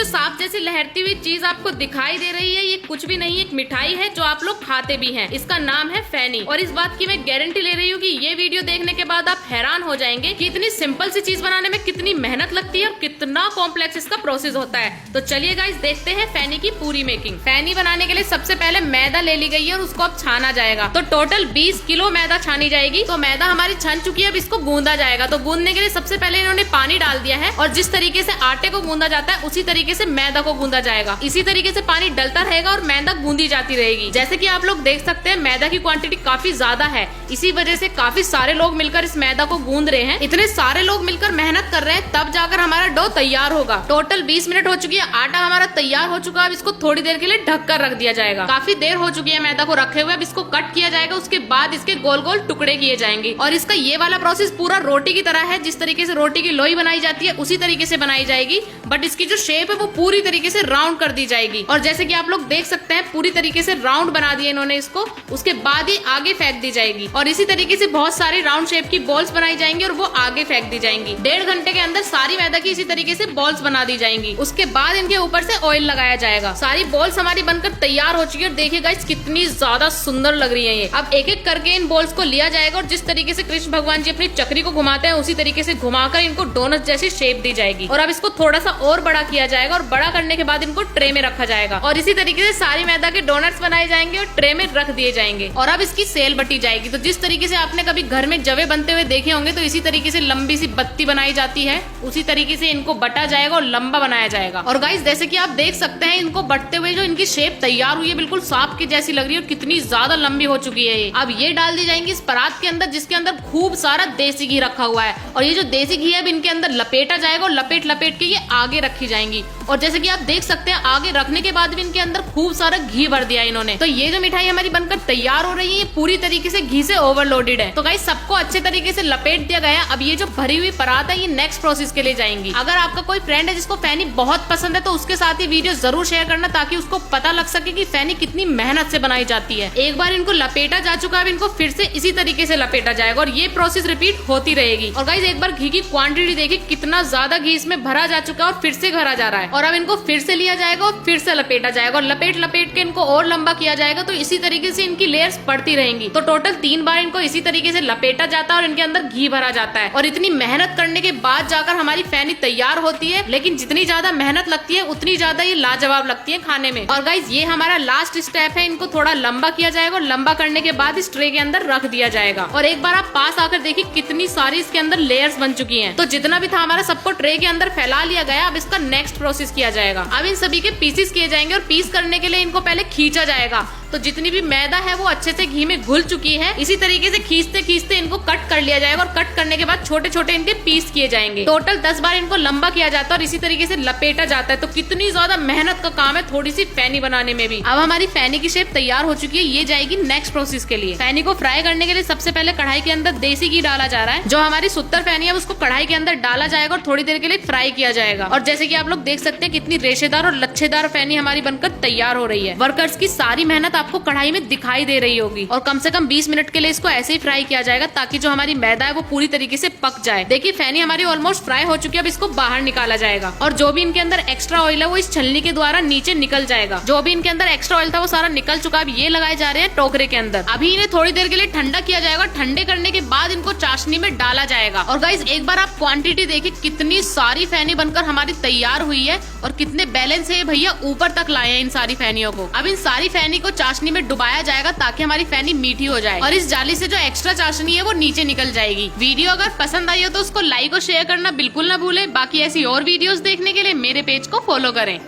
जो सांप जैसी लहरती हुई चीज आपको दिखाई दे रही है, ये कुछ भी नहीं, एक मिठाई है जो आप लोग खाते भी हैं। इसका नाम है फैनी। और इस बात की मैं गारंटी ले रही हूँ कि ये वीडियो देखने के बाद आप हैरान हो जाएंगे कि इतनी सिंपल सी चीज बनाने में कितनी मेहनत लगती है और कितना कॉम्प्लेक्स इसका प्रोसेस होता है। तो चलिए गाइस देखते हैं फैनी की पूरी मेकिंग। फैनी बनाने के लिए सबसे पहले मैदा ले ली गई है और उसको अब छाना जाएगा। तो टोटल 20 किलो मैदा छानी जाएगी। तो मैदा हमारी छन चुकी है, अब इसको गूंदा जाएगा। तो गूंदने के लिए सबसे पहले इन्होंने पानी डाल दिया है और जिस तरीके से आटे को गूंदा जाता है उसी तरीके से मैदा को गूंदा जाएगा। इसी तरीके से पानी डलता रहेगा और मैदा गूंदी जाती रहेगी। जैसे कि आप लोग देख सकते हैं मैदा की क्वांटिटी काफी ज्यादा है, इसी वजह से काफी सारे लोग मिलकर इस मैदा को गूंद रहे हैं। इतने सारे लोग मिलकर मेहनत कर रहे हैं तब जाकर हमारा डो तैयार होगा। टोटल 20 मिनट हो चुकी है, आटा हमारा तैयार हो चुका है। अब इसको थोड़ी देर के लिए ढक कर रख दिया जाएगा। काफी देर हो चुकी है मैदा को रखे हुए। अब इसको कट किया जाएगा, उसके बाद इसके गोल गोल टुकड़े किए जाएंगे। और इसका ये वाला प्रोसेस पूरा रोटी की तरह है। जिस तरीके से रोटी की लोई बनाई जाती है उसी तरीके से बनाई जाएगी, बट इसकी जो शेप है वो पूरी तरीके से राउंड कर दी जाएगी। और जैसे कि आप लोग देख सकते हैं पूरी तरीके से राउंड बना दिया इन्होंने इसको। उसके बाद ही आगे फेंक दी जाएगी और इसी तरीके से बहुत सारी राउंड शेप की बॉल्स बनाई जाएंगी और वो आगे फेंक दी जाएंगी। 1.5 घंटे के अंदर सारी मैदा की इसी तरीके से बॉल्स बना दी जाएंगी। उसके बाद इनके ऊपर से ऑयल लगाया जाएगा। सारी बॉल्स हमारी बनकर तैयार हो चुकी है और देखिए गाइस कितनी ज्यादा सुंदर लग रही है ये। अब एक एक करके इन बॉल्स को लिया जाएगा और जिस तरीके से कृष्ण भगवान जी अपनी चक्री को घुमाते हैं उसी तरीके से घुमाकर इनको डोनट जैसी शेप दी जाएगी। और अब इसको थोड़ा सा और बड़ा किया जाएगा और बड़ा करने के बाद इनको ट्रे में रखा जाएगा और इसी तरीके से सारी मैदा के डोनट्स बनाए जाएंगे और ट्रे में रख दिए जाएंगे। और अब इसकी सेल बटी जाएगी। तो जिस तरीके से आपने कभी घर में जवे बनते हुए देखे होंगे तो इसी तरीके से लंबी सी बत्ती बनाई जाती है, उसी तरीके से इनको बटा जाएगा और लंबा बनाया जाएगा। और गाइस जैसे कि आप देख सकते हैं इनको बटते हुए जो इनकी शेप तैयार हुई है बिल्कुल सांप की जैसी लग रही है और कितनी ज्यादा लंबी हो चुकी है ये। अब ये डाल दी जाएंगी इस परात के अंदर जिसके अंदर खूब सारा देसी घी रखा हुआ है। और ये जो देसी घी है अब इनके अंदर लपेटा जाएगा और लपेट लपेट के ये आगे रखी जाएंगी। और जैसे कि आप देख सकते हैं आगे रखने के बाद भी इनके अंदर खूब सारा घी भर दिया इन्होंने। तो ये जो मिठाई हमारी बनकर तैयार हो रही है पूरी तरीके से घी से ओवरलोडेड है। तो गाइस सबको अच्छे तरीके से लपेट दिया गया है। अब ये जो भरी हुई परात है ये नेक्स्ट प्रोसेस के लिए जाएंगी। अगर आपका कोई फ्रेंड है जिसको फैनी बहुत पसंद है तो उसके साथ ही वीडियो जरूर शेयर करना ताकि उसको पता लग सके कि फैनी कितनी मेहनत से बनाई जाती है। एक बार इनको लपेटा जा चुका है, अब इनको फिर से इसी तरीके से लपेटा जाएगा और ये प्रोसेस रिपीट होती रहेगी। और गाइस एक बार घी की क्वांटिटी देखिए कितना ज्यादा घी इसमें भरा जा चुका है और फिर से भरा जा रहा है। और अब इनको फिर से लिया जाएगा और फिर से लपेटा जाएगा और लपेट लपेट के इनको और लंबा किया जाएगा। तो इसी तरीके से इनकी लेयर्स पड़ती रहेंगी। तो टोटल 3 बार इनको इसी तरीके से लपेटा जाता है और इनके अंदर घी भरा जाता है। और इतनी मेहनत करने के बाद जाकर हमारी फैनी तैयार होती है। लेकिन जितनी ज्यादा मेहनत लगती है उतनी ज्यादा ये लाजवाब लगती है खाने में। और गाइस ये हमारा लास्ट स्टेप है, इनको थोड़ा लंबा किया जाएगा और लंबा करने के बाद इस ट्रे के अंदर रख दिया जाएगा। और एक बार आप पास आकर देखिए कितनी सारी इसके अंदर लेयर्स बन चुकी हैं। तो जितना भी था हमारा सबको ट्रे के अंदर फैला लिया गया। अब इसका नेक्स्ट प्रोसेस किया जाएगा। अब इन सभी के पीसेस किए जाएंगे और पीस करने के लिए इनको पहले खींचा जाएगा। तो जितनी भी मैदा है वो अच्छे से घी में घुल चुकी है। इसी तरीके से खींचते खींचते इनको कट कर लिया जाएगा और कट करने के बाद छोटे छोटे इनके पीस किए जाएंगे। टोटल 10 बार इनको लंबा किया जाता है और इसी तरीके से लपेटा जाता है। तो कितनी ज्यादा मेहनत का काम है थोड़ी सी फैनी बनाने में भी। अब हमारी फैनी की शेप तैयार हो चुकी है, ये जाएगी नेक्स्ट प्रोसेस के लिए। फैनी को फ्राई करने के लिए सबसे पहले कढ़ाई के अंदर देसी घी डाला जा रहा है। जो हमारी सुत्तर फैनी है उसको कढ़ाई के अंदर डाला जाएगा और थोड़ी देर के लिए फ्राई किया जाएगा। और जैसे कि आप लोग देख सकते हैं कितनी रेशेदार और लच्छेदार फैनी हमारी बनकर तैयार हो रही है। वर्कर्स की सारी मेहनत आपको कढ़ाई में दिखाई दे रही होगी। और कम से कम 20 मिनट के लिए इसको ऐसे ही फ्राई किया जाएगा ताकि जो हमारी मैदा है वो पूरी तरीके से पक जाए। देखिए फैनी हमारी ऑलमोस्ट फ्राई हो चुकी है। अब इसको बाहर निकाला जाएगा और जो भी इनके अंदर एक्स्ट्रा ऑयल है वो इस छलनी के द्वारा नीचे निकल जाएगा। जो भी इनके अंदर एक्स्ट्रा ऑयल था वो सारा निकल चुका है। अब ये लगाए जा रहे हैं टोकरे के अंदर। अभी इन्हें थोड़ी देर के लिए ठंडा किया जाएगा। ठंडे करने के बाद इनको चाशनी में डाला जाएगा। और गाइस एक बार आप क्वांटिटी देखिए कितनी सारी फैनी बनकर हमारी तैयार हुई है और कितने बैलेंस है भैया ऊपर तक लाए हैं इन सारी फैनियों को। अब इन सारी फैनी को चाशनी में डुबाया जाएगा ताकि हमारी फैनी मीठी हो जाए और इस जाली से जो एक्स्ट्रा चाशनी है वो नीचे निकल जाएगी। वीडियो अगर पसंद आई हो तो उसको लाइक और शेयर करना बिल्कुल ना भूले। बाकी ऐसी और वीडियोस देखने के लिए मेरे पेज को फॉलो करें।